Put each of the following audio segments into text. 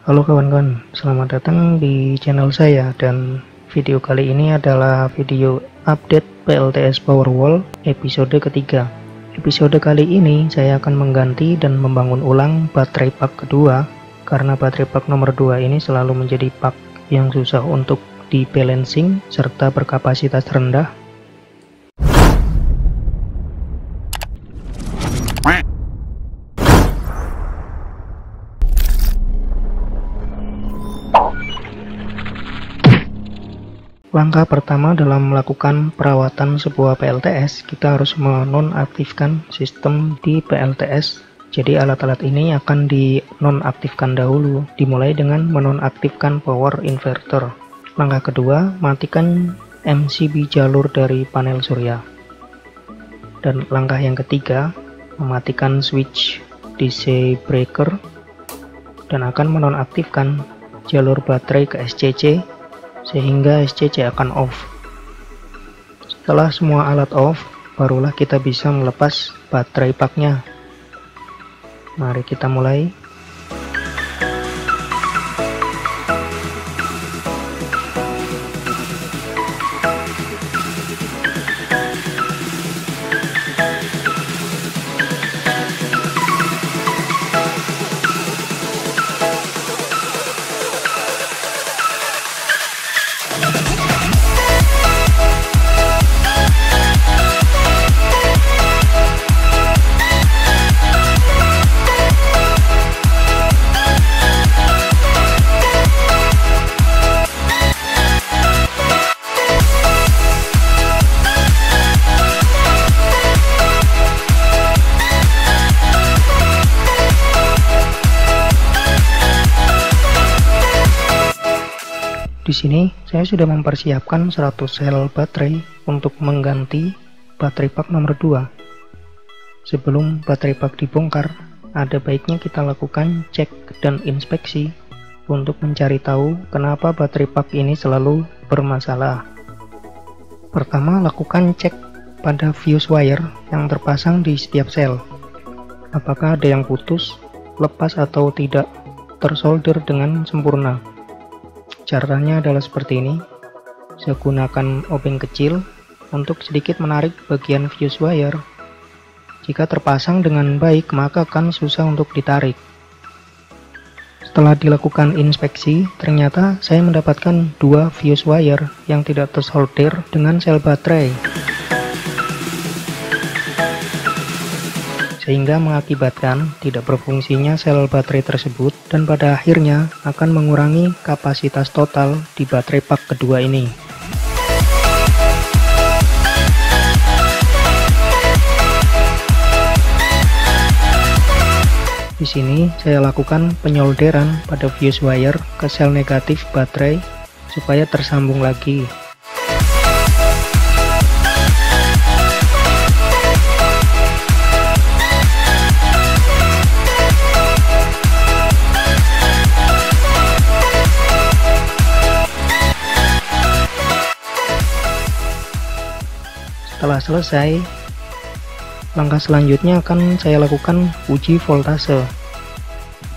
Halo kawan-kawan, selamat datang di channel saya, dan video kali ini adalah video update PLTS Powerwall episode ketiga. Episode kali ini saya akan mengganti dan membangun ulang baterai pak kedua, karena baterai pak nomor 2 ini selalu menjadi pak yang susah untuk di balancing serta berkapasitas rendah. Langkah pertama dalam melakukan perawatan sebuah PLTS, kita harus menonaktifkan sistem di PLTS. Jadi alat-alat ini akan dinonaktifkan dahulu, dimulai dengan menonaktifkan power inverter. Langkah kedua, matikan MCB jalur dari panel surya. Dan langkah yang ketiga, mematikan switch DC breaker dan akan menonaktifkan jalur baterai ke SCC sehingga SCC akan off. Setelah semua alat off, barulah kita bisa melepas baterai paknya. Mari kita mulai. Di sini saya sudah mempersiapkan 100 sel baterai untuk mengganti baterai pak nomor 2. Sebelum baterai pak dibongkar, ada baiknya kita lakukan cek dan inspeksi untuk mencari tahu kenapa baterai pak ini selalu bermasalah. Pertama, lakukan cek pada fuse wire yang terpasang di setiap sel. Apakah ada yang putus, lepas atau tidak tersolder dengan sempurna. Caranya adalah seperti ini. Saya gunakan obeng kecil untuk sedikit menarik bagian fuse wire. Jika terpasang dengan baik, maka akan susah untuk ditarik. Setelah dilakukan inspeksi, ternyata saya mendapatkan 2 fuse wire yang tidak tersolder dengan sel baterai, sehingga mengakibatkan tidak berfungsinya sel baterai tersebut, dan pada akhirnya akan mengurangi kapasitas total di baterai pak kedua ini. Di sini saya lakukan penyolderan pada fuse wire ke sel negatif baterai supaya tersambung lagi. Setelah selesai, langkah selanjutnya akan saya lakukan uji voltase.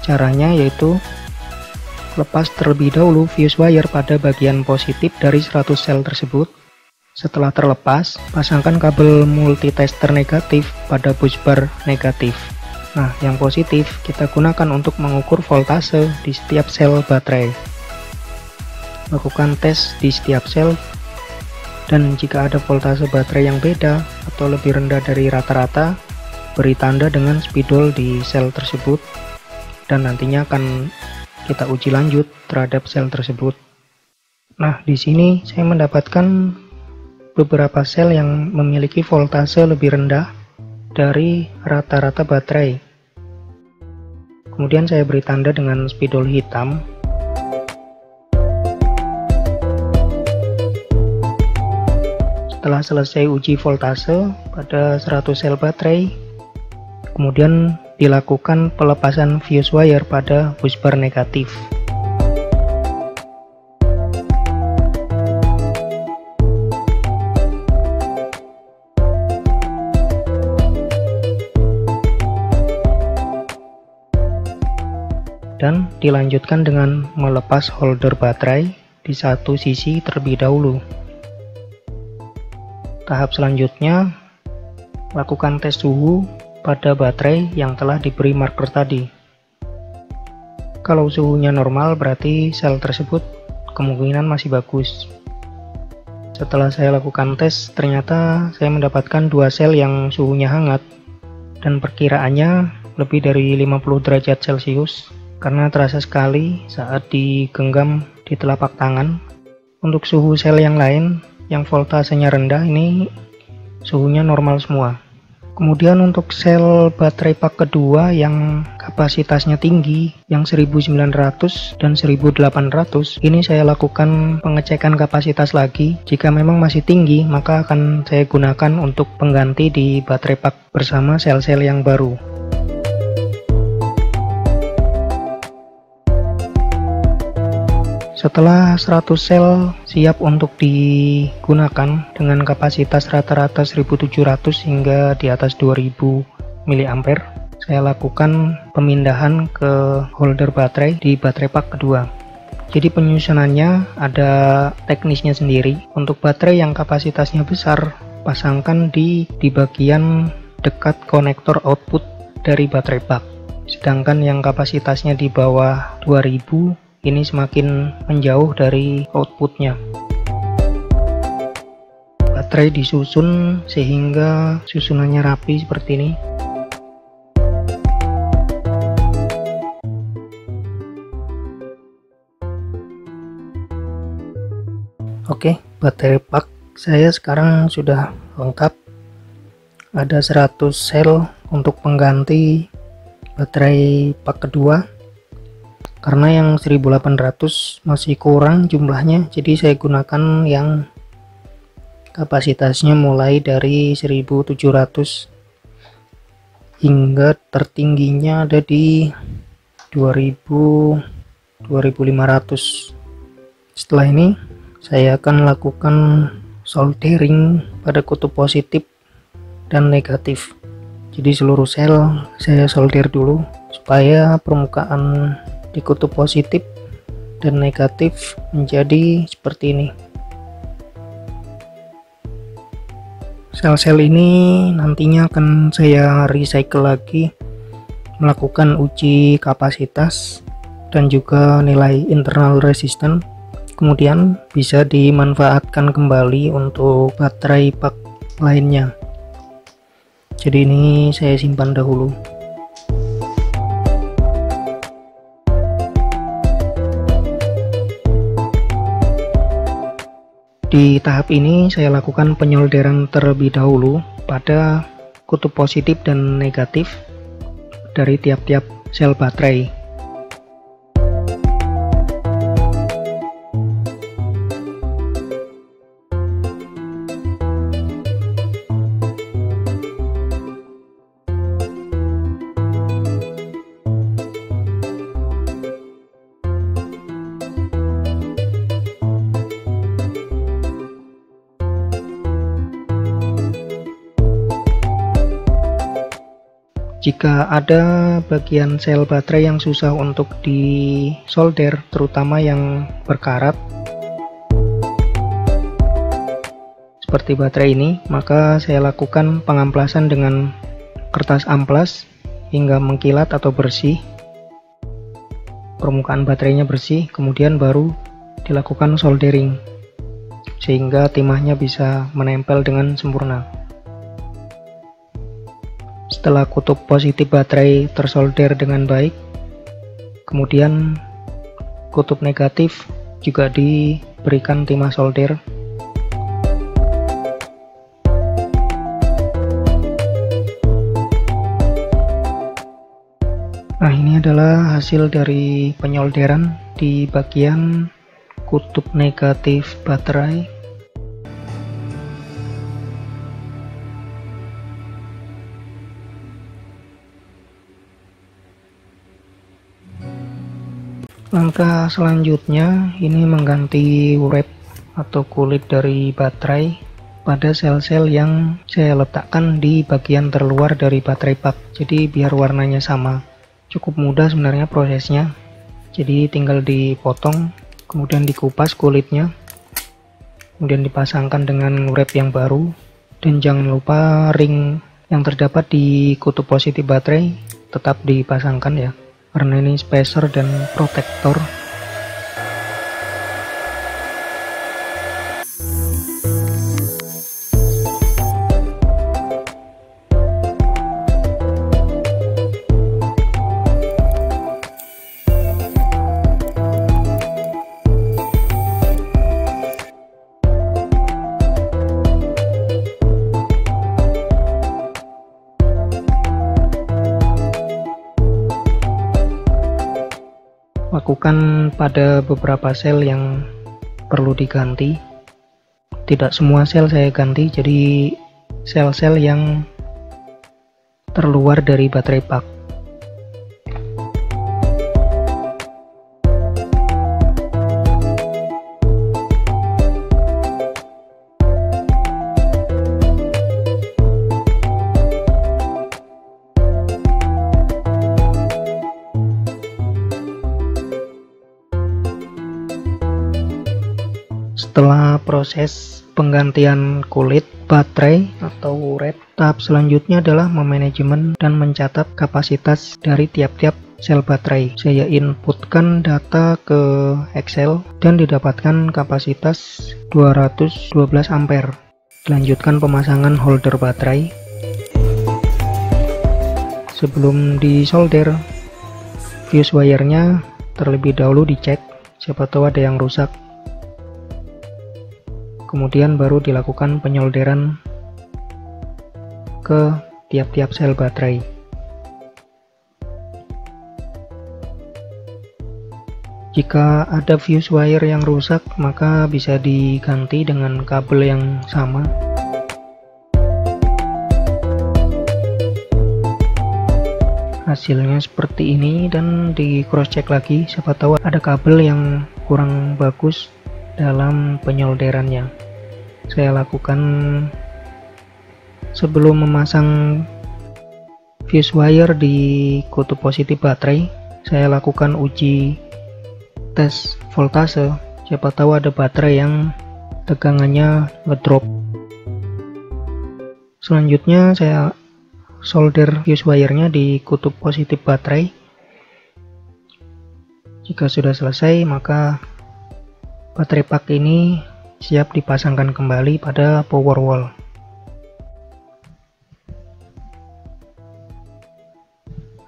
Caranya yaitu lepas terlebih dahulu fuse wire pada bagian positif dari 100 sel tersebut. Setelah terlepas, pasangkan kabel multitester negatif pada busbar negatif. Nah, yang positif kita gunakan untuk mengukur voltase di setiap sel baterai. Lakukan tes di setiap sel, dan jika ada voltase baterai yang beda atau lebih rendah dari rata-rata, beri tanda dengan spidol di sel tersebut, dan nantinya akan kita uji lanjut terhadap sel tersebut. Nah, di sini saya mendapatkan beberapa sel yang memiliki voltase lebih rendah dari rata-rata baterai. Kemudian saya beri tanda dengan spidol hitam. Setelah selesai uji voltase pada 100 sel baterai, kemudian dilakukan pelepasan fuse wire pada busbar negatif. dan dilanjutkan dengan melepas holder baterai di satu sisi terlebih dahulu. Tahap selanjutnya, lakukan tes suhu pada baterai yang telah diberi marker tadi. Kalau suhunya normal, berarti sel tersebut kemungkinan masih bagus. Setelah saya lakukan tes, ternyata saya mendapatkan 2 sel yang suhunya hangat dan perkiraannya lebih dari 50 derajat Celcius karena terasa sekali saat digenggam di telapak tangan. Untuk suhu sel yang lain yang voltasenya rendah, ini suhunya normal semua. Kemudian untuk sel baterai pak kedua yang kapasitasnya tinggi, yang 1900 dan 1800, ini saya lakukan pengecekan kapasitas lagi. Jika memang masih tinggi, maka akan saya gunakan untuk pengganti di baterai pak bersama sel-sel yang baru. Setelah 100 sel siap untuk digunakan dengan kapasitas rata-rata 1700 hingga di atas 2000 mA, saya lakukan pemindahan ke holder baterai di baterai pak kedua. Jadi penyusunannya ada teknisnya sendiri. Untuk baterai yang kapasitasnya besar, pasangkan di bagian dekat konektor output dari baterai pak. Sedangkan yang kapasitasnya di bawah 2000, ini semakin menjauh dari outputnya. Baterai disusun sehingga susunannya rapi seperti ini. Oke, baterai pak saya sekarang sudah lengkap. Ada 100 sel untuk pengganti baterai pak kedua. Karena yang 1800 masih kurang jumlahnya, jadi saya gunakan yang kapasitasnya mulai dari 1700 hingga tertingginya ada di 2500. Setelah ini saya akan lakukan soldering pada kutub positif dan negatif. Jadi seluruh sel saya solder dulu supaya permukaan di kutub positif dan negatif menjadi seperti ini. Sel-sel ini nantinya akan saya recycle lagi, melakukan uji kapasitas dan juga nilai internal resistance, kemudian bisa dimanfaatkan kembali untuk baterai pak lainnya. Jadi ini saya simpan dahulu. Di tahap ini saya lakukan penyolderan terlebih dahulu pada kutub positif dan negatif dari tiap-tiap sel baterai. Jika ada bagian sel baterai yang susah untuk disolder, terutama yang berkarat seperti baterai ini, maka saya lakukan pengamplasan dengan kertas amplas hingga mengkilat atau bersih, permukaan baterainya bersih, kemudian baru dilakukan soldering sehingga timahnya bisa menempel dengan sempurna. Setelah kutub positif baterai tersolder dengan baik, kemudian kutub negatif juga diberikan timah solder. Nah, ini adalah hasil dari penyolderan di bagian kutub negatif baterai. Langkah selanjutnya ini mengganti wrap atau kulit dari baterai pada sel-sel yang saya letakkan di bagian terluar dari baterai pak. Jadi biar warnanya sama. Cukup mudah sebenarnya prosesnya. Jadi tinggal dipotong, kemudian dikupas kulitnya, kemudian dipasangkan dengan wrap yang baru. Dan jangan lupa ring yang terdapat di kutub positif baterai tetap dipasangkan ya, karena ini spacer dan protektor. Lakukan pada beberapa sel yang perlu diganti. Tidak semua sel saya ganti, jadi sel-sel yang terluar dari baterai pak. Setelah proses penggantian kulit baterai atau wrap, tahap selanjutnya adalah memanajemen dan mencatat kapasitas dari tiap-tiap sel baterai. Saya inputkan data ke Excel dan didapatkan kapasitas 212 ampere. Lanjutkan pemasangan holder baterai. Sebelum disolder, fuse wire-nya terlebih dahulu dicek, siapa tahu ada yang rusak. Kemudian baru dilakukan penyolderan ke tiap-tiap sel baterai. Jika ada fuse wire yang rusak, maka bisa diganti dengan kabel yang sama. Hasilnya seperti ini, dan di cross check lagi, siapa tahu ada kabel yang kurang bagus dalam penyolderannya. Saya lakukan sebelum memasang fuse wire di kutub positif baterai, saya lakukan uji tes voltase. Siapa tahu ada baterai yang tegangannya ngedrop. Selanjutnya saya solder fuse wire-nya di kutub positif baterai. Jika sudah selesai, maka baterai pak ini siap dipasangkan kembali pada power wall.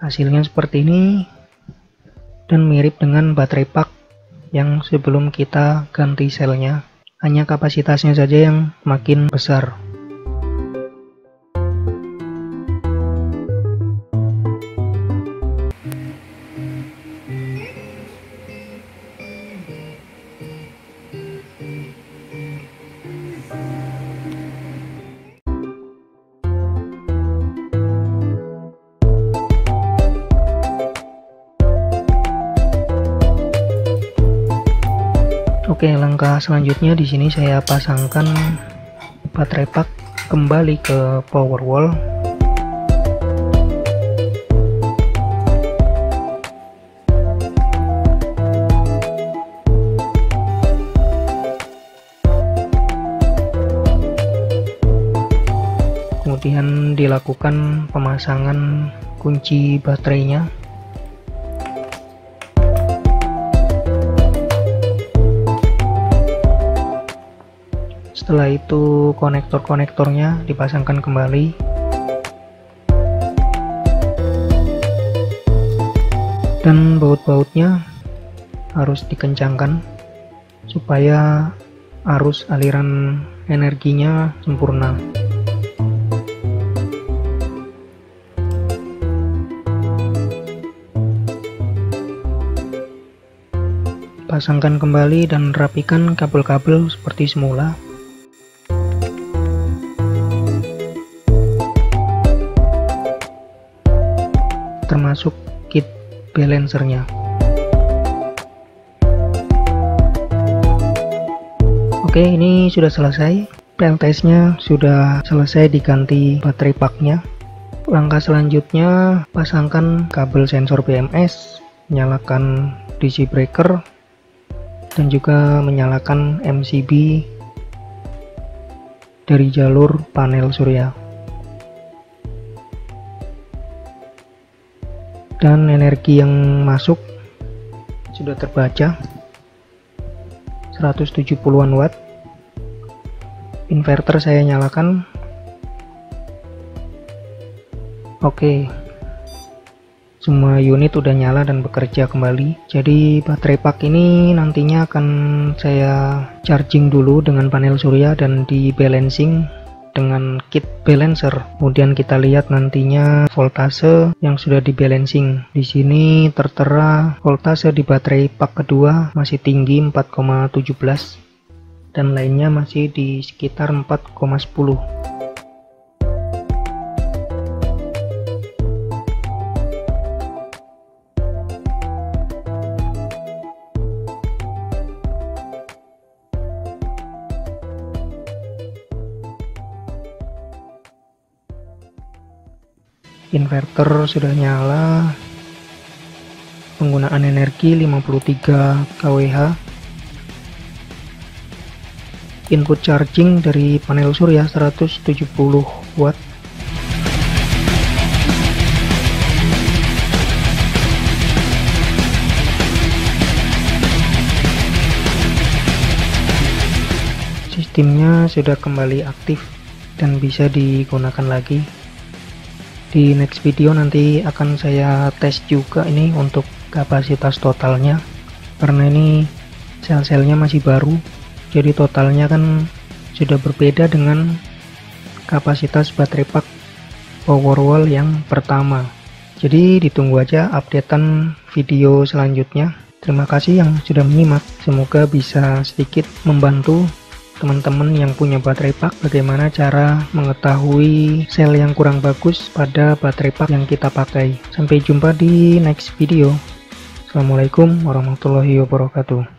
Hasilnya seperti ini, dan mirip dengan baterai pak yang sebelum kita ganti selnya, hanya kapasitasnya saja yang makin besar. Oke, langkah selanjutnya di sini saya pasangkan baterai pak kembali ke power wall. Kemudian dilakukan pemasangan kunci baterainya. Setelah itu konektor-konektornya dipasangkan kembali. Dan baut-bautnya harus dikencangkan supaya arus aliran energinya sempurna. Pasangkan kembali dan rapikan kabel-kabel seperti semula. Termasuk kit balancernya. Oke, ini sudah selesai. PLTS-nya sudah selesai diganti baterai paknya. Langkah selanjutnya, pasangkan kabel sensor BMS menyalakan DC breaker dan juga menyalakan MCB dari jalur panel surya. Dan energi yang masuk sudah terbaca 170-an watt. Inverter saya nyalakan. Oke, semua unit udah nyala dan bekerja kembali. Jadi baterai pak ini nantinya akan saya charging dulu dengan panel surya dan di balancing dengan kit balancer. Kemudian kita lihat nantinya voltase yang sudah di balancing. Di sini tertera voltase di baterai pak kedua masih tinggi 4,17 dan lainnya masih di sekitar 4,10. Inverter sudah nyala, penggunaan energi 53 kWh, input charging dari panel surya 170 watt, sistemnya sudah kembali aktif dan bisa digunakan lagi. Di next video nanti akan saya tes juga ini untuk kapasitas totalnya, karena ini sel-selnya masih baru, jadi totalnya kan sudah berbeda dengan kapasitas baterai pak Powerwall yang pertama. Jadi ditunggu aja updatean video selanjutnya. Terima kasih yang sudah menyimak, semoga bisa sedikit membantu teman-teman yang punya baterai pak bagaimana cara mengetahui sel yang kurang bagus pada baterai pak yang kita pakai. Sampai jumpa di next video. Assalamualaikum warahmatullahi wabarakatuh.